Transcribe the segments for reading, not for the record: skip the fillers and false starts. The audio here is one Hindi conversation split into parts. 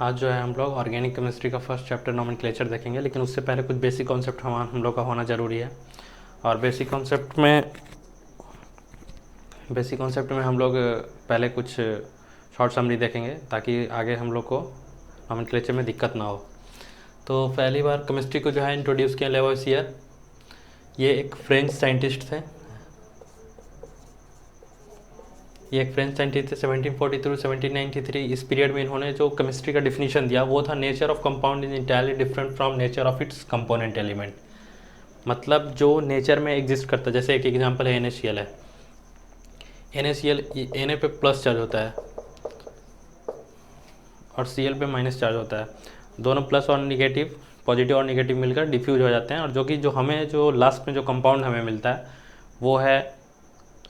आज जो है हम लोग ऑर्गेनिक केमिस्ट्री का फर्स्ट चैप्टर नोमेनक्लेचर देखेंगे, लेकिन उससे पहले कुछ बेसिक कॉन्सेप्ट हम लोग का होना ज़रूरी है। और बेसिक कॉन्सेप्ट में हम लोग पहले कुछ शॉर्ट समरी देखेंगे ताकि आगे हम लोग को नोमेनक्लेचर में दिक्कत ना हो। तो पहली बार केमिस्ट्री को जो है इंट्रोड्यूस किया लेवोसियर। ये एक फ्रेंच साइंटिस्ट थे। 1740 थ्रू 1793। इस पीरियड में इन्होंने जो केमिस्ट्री का डिफिनीशन दिया वो था nature of compound is entirely different from nature of its component element. मतलब जो नेचर में एग्जिस्ट करता है, जैसे एक एग्जांपल है NaCl है। NaCl Na पे प्लस चार्ज होता है और Cl पे माइनस चार्ज होता है। दोनों प्लस और निगेटिव, पॉजिटिव और निगेटिव मिलकर डिफ्यूज हो जाते हैं। और जो हमें जो लास्ट में जो कंपाउंड हमें मिलता है वो है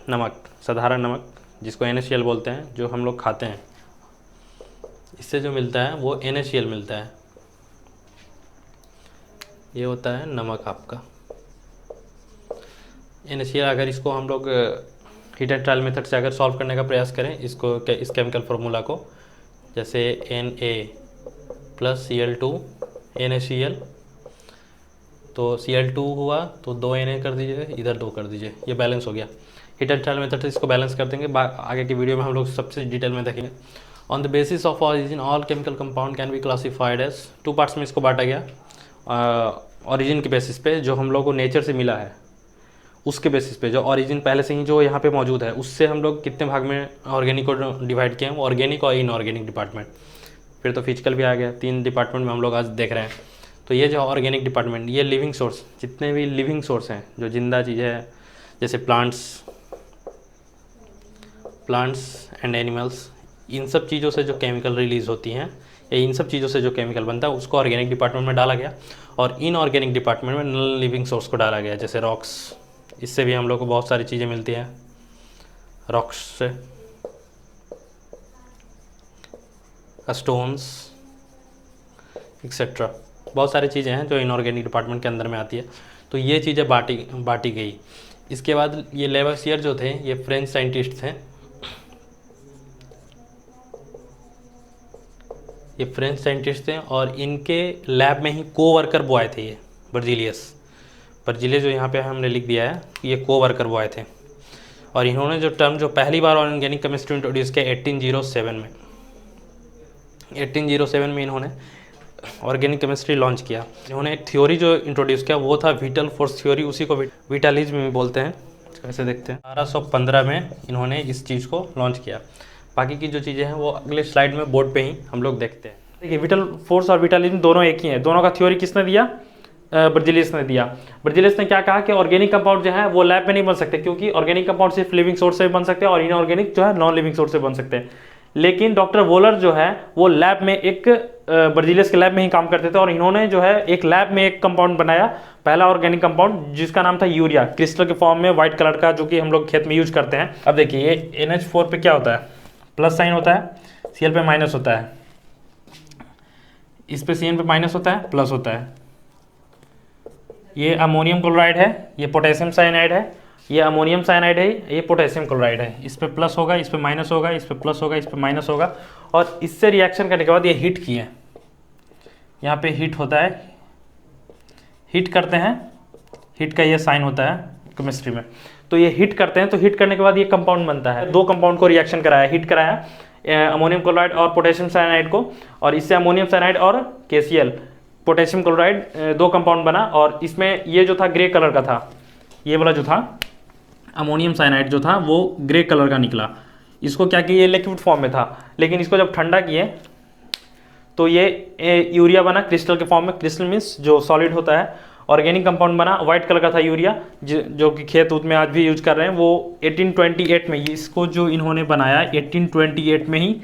नमक, साधारण नमक जिसको NaCl बोलते हैं, जो हम लोग खाते हैं। इससे जो मिलता है वो NaCl मिलता है। ये होता है नमक आपका NaCl। अगर इसको हम लोग हीट एंड ट्रायल मेथड से अगर सॉल्व करने का प्रयास करें इस केमिकल फार्मूला को, जैसे Na प्लस Cl2 NaCl, तो Cl2 हुआ तो 2 Na कर दीजिए, इधर 2 कर दीजिए, ये बैलेंस हो गया। हीट एंड ट्रायल मेथड से इसको बैलेंस कर देंगे। आगे की वीडियो में हम लोग सबसे डिटेल में देखेंगे। On the basis of origin all chemical compound can be classified as, 2 parts में इसको बांटा गया। ऑरिजिन के बेसिस पे जो हम लोग को नेचर से मिला है उसके बेसिस पे, जो ऑरिजिन पहले से ही जो यहाँ पे मौजूद है उससे हम लोग कितने भाग में ऑर्गेनिक को डिवाइड किए हैं, वो ऑर्गेनिक और इनऑर्गेनिक डिपार्टमेंट। फिर तो फिजिकल भी आ गया, 3 डिपार्टमेंट में हम लोग आज देख रहे हैं। तो ये जो ऑर्गेनिक डिपार्टमेंट, ये लिविंग सोर्स, जितने भी लिविंग सोर्स हैं जो जिंदा चीज़ें हैं, जैसे प्लांट्स एंड एनिमल्स, इन सब चीज़ों से जो केमिकल रिलीज़ होती हैं या इन सब चीज़ों से जो केमिकल बनता है उसको ऑर्गेनिक डिपार्टमेंट में डाला गया। और इनऑर्गेनिक डिपार्टमेंट में नॉन लिविंग सोर्स को डाला गया, जैसे रॉक्स। इससे भी हम लोग को बहुत सारी चीज़ें मिलती हैं रॉक्स से, स्टोन्स एक्सेट्रा। बहुत सारी चीज़ें हैं जो इनऑर्गेनिक डिपार्टमेंट के अंदर में आती है। तो ये चीज़ें बांटी गई। इसके बाद ये लेवोसियर जो थे ये फ्रेंच साइंटिस्ट थे। ये फ्रेंच साइंटिस्ट थे और इनके लैब में ही कोवर्कर बॉय थे ये बर्जीलियस जो यहाँ पे हमने लिख दिया है, ये कोवर्कर बॉय थे। और इन्होंने जो टर्म जो पहली बार ऑर्गेनिक केमिस्ट्री इंट्रोड्यूस किया 1807 में इन्होंने ऑर्गेनिक केमिस्ट्री लॉन्च किया। इन्होंने एक थ्योरी जो इंट्रोड्यूस किया वो था विटल फोर्स थ्योरी, उसी को विटालिज्म बोलते हैं। कैसे देखते हैं, 1815 में इन्होंने इस चीज़ को लॉन्च किया। बाकी की जो चीज़ें हैं वो अगले स्लाइड में बोर्ड पे ही हम लोग देखते हैं। देखिए, विटल फोर्स और विटालिज्म दोनों एक ही हैं। दोनों का थ्योरी किसने दिया? बर्जीलियस ने दिया। बर्जीलियस ने क्या कहा कि ऑर्गेनिक कंपाउंड जो है वो लैब में नहीं बन सकते, क्योंकि ऑर्गेनिक कंपाउंड सिर्फ लिविंग सोर्स से बन सकते हैं और इनऑर्गेनिक जो है नॉन लिविंग सोर्स से बन सकते हैं। लेकिन डॉक्टर वोलर जो है वो लैब में बर्जीलियस के लैब में ही काम करते थे और इन्होंने जो है एक लैब में एक कंपाउंड बनाया, पहला ऑर्गेनिक कंपाउंड, जिसका नाम था यूरिया, क्रिस्टल के फॉर्म में व्हाइट कलर का, जो कि हम लोग खेत में यूज करते हैं। अब देखिए, ये NH4 पे क्या होता है? प्लस साइन होता है, Cl पे माइनस होता है, इस पे Cn पे माइनस होता है, प्लस होता है। ये अमोनियम क्लोराइड है, ये पोटेशियम साइनाइड है, ये अमोनियम साइनाइड है, ये पोटेशियम क्लोराइड है। इस पे प्लस होगा, इस पे माइनस होगा, इस पे प्लस होगा, इस पे माइनस होगा। और इससे रिएक्शन करने के बाद ये हीट किए, यहाँ पे हीट होता है, हीट करते हैं, हीट का ये साइन होता है केमिस्ट्री में। तो ये हीट करते हैं, तो हीट करने के बाद ये कंपाउंड बनता है। 2 कंपाउंड को रिएक्शन कराया, हीट कराया अमोनियम क्लोराइड और पोटेशियम साइनाइड को, और इससे अमोनियम साइनाइड और KCl पोटेशियम क्लोराइड 2 कंपाउंड बना। और इसमें ये जो था ग्रे कलर का था, ये वाला जो था अमोनियम साइनाइड जो था वो ग्रे कलर का निकला। इसको क्या किया, ये लिक्विड फॉर्म में था, लेकिन इसको जब ठंडा किए तो ये यूरिया बना क्रिस्टल के फॉर्म में। क्रिस्टल मीन्स जो सॉलिड होता है। ऑर्गेनिक कंपाउंड बना, व्हाइट कलर का था यूरिया, जो कि खेत उत में आज भी यूज कर रहे हैं। वो 1828 में इसको जो इन्होंने बनाया, 1828 में ही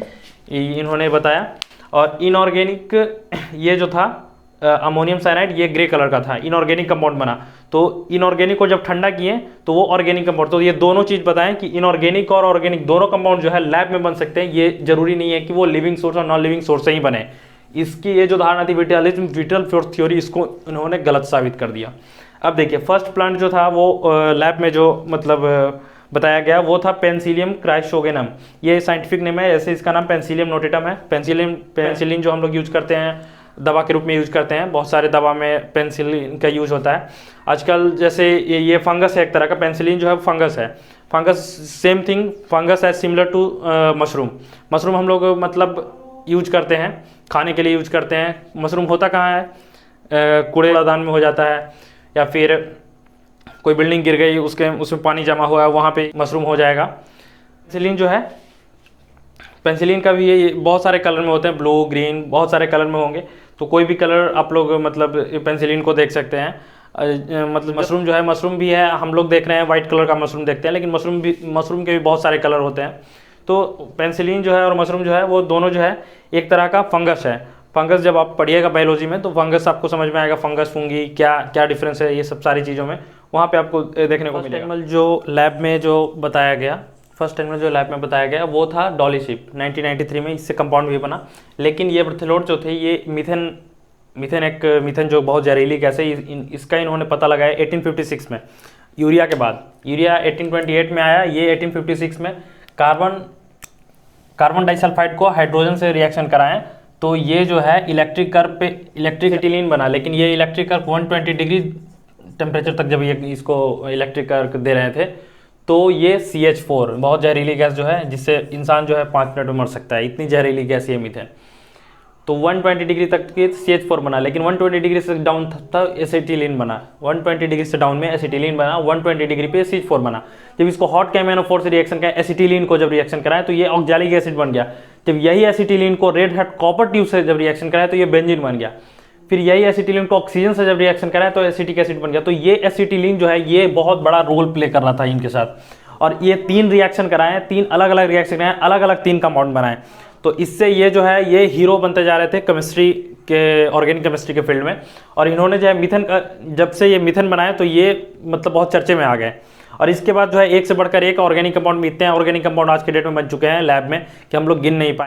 इन्होंने बताया। और इनऑर्गेनिक ये जो था अमोनियम साइनाइड, ये ग्रे कलर का था, इनऑर्गेनिक कंपाउंड बना। तो इनऑर्गेनिक को जब ठंडा किए तो वो ऑर्गेनिक कंपाउंड। तो ये दोनों चीज़ बताएं कि इनऑर्गेनिक और ऑर्गेनिक दोनों कंपाउंड जो है लैब में बन सकते हैं। ये जरूरी नहीं है कि वो लिविंग सोर्स और नॉन लिविंग सोर्स से ही बने। इसकी ये जो धारणा थी विटल फोर्स थ्योरी, इसको इन्होंने गलत साबित कर दिया। अब देखिए, फर्स्ट प्लांट जो था वो लैब में जो मतलब बताया गया वो था पेनिसिलियम क्राइसोगेनम। ये साइंटिफिक नेम है, ऐसे इसका नाम पेनिसिलियम नोटेटम है। पेनिसिलिन जो हम लोग यूज करते हैं दवा के रूप में यूज करते हैं, बहुत सारे दवा में पेनिसिलिन का यूज होता है आजकल। जैसे ये फंगस है एक तरह का, पेनिसिलिन जो है फंगस है। फंगस सेम थिंग, फंगस है सिमिलर टू मशरूम। मशरूम हम लोग मतलब यूज करते हैं, खाने के लिए यूज करते हैं। मशरूम होता कहाँ है? कूड़ेदान में हो जाता है, या फिर कोई बिल्डिंग गिर गई उसमें पानी जमा हुआ है, वहाँ पे मशरूम हो जाएगा। पेनिसिलिन जो है, पेनिसिलिन का भी ये बहुत सारे कलर में होते हैं, ब्लू ग्रीन बहुत सारे कलर में होंगे। तो कोई भी कलर आप लोग मतलब पेनिसिलिन को देख सकते हैं। मतलब मशरूम जो है, मशरूम भी है, हम लोग देख रहे हैं वाइट कलर का मशरूम देखते हैं, लेकिन मशरूम के भी बहुत सारे कलर होते हैं। तो पेनिसिलिन जो है और मशरूम जो है वो दोनों जो है एक तरह का फंगस है। फंगस जब आप पढ़िएगा बायोलॉजी में तो फंगस आपको समझ में आएगा, फंगस फंगी क्या क्या डिफरेंस है, ये सब सारी चीज़ों में वहाँ पे आपको देखने को मिलेगा। एनिमल जो लैब में जो बताया गया, फर्स्ट एनिमल जो लैब में बताया गया वो था डॉलीशिप। 1993 में इससे कंपाउंड भी बना। लेकिन ये ब्रूथेलोट जो थे ये मीथेन जो बहुत जहरीली गैस है, इसका इन्होंने पता लगाया 1856 में, यूरिया के बाद। यूरिया 1828 में आया, ये 1856 में कार्बन डाइसल्फाइड को हाइड्रोजन से रिएक्शन कराएं तो ये जो है इलेक्ट्रिक कर्व पे इलेक्ट्रिक एसिटिलीन बना। लेकिन ये इलेक्ट्रिक कर्व 120 डिग्री टेम्परेचर तक जब ये इसको इलेक्ट्रिक कर्व दे रहे थे तो ये CH4 बहुत जहरीली गैस जो है, जिससे इंसान जो है 5 मिनट में मर सकता है, इतनी जहरीली गैस ये मीथेन। तो 120 डिग्री तक के CH4 बना, लेकिन 120 डिग्री से डाउन था एसिटिलीन बना। 120 डिग्री से डाउन में एसिटिलीन बना, 120 डिग्री पे CH4 बना। जब इसको हॉट KMnO4 से रिएक्शन किया, एसिटिलीन को जब रिएक्शन कराया तो ये ऑक्जेलिक एसिड बन गया। जब यही एसिटिलीन को रेड हॉट कॉपर ट्यूब से जब रिएक्शन कराया तो ये बेंजीन बन गया। फिर यही एसिटिलीन को ऑक्सीजन से जब रिएक्शन कराया तो एसिटिक एसिड बन गया। तो ये एसिटिलीन जो है ये बहुत बड़ा रोल प्ले कर रहा था इनके साथ। और ये 3 रिएक्शन कराए, 3 अलग अलग रिएक्शन कराए, अलग अलग 3 कंपाउंड बनाए। तो इससे ये जो है ये हीरो बनते जा रहे थे केमिस्ट्री के, ऑर्गेनिक केमिस्ट्री के फील्ड में। और इन्होंने जो है मीथेन का, जब से ये मीथेन बनाया तो ये मतलब बहुत चर्चे में आ गए। और इसके बाद जो है एक से बढ़कर एक ऑर्गेनिक कंपाउंड में, इतने ऑर्गेनिक कंपाउंड आज के डेट में बन चुके हैं लैब में कि हम लोग गिन नहीं पाए।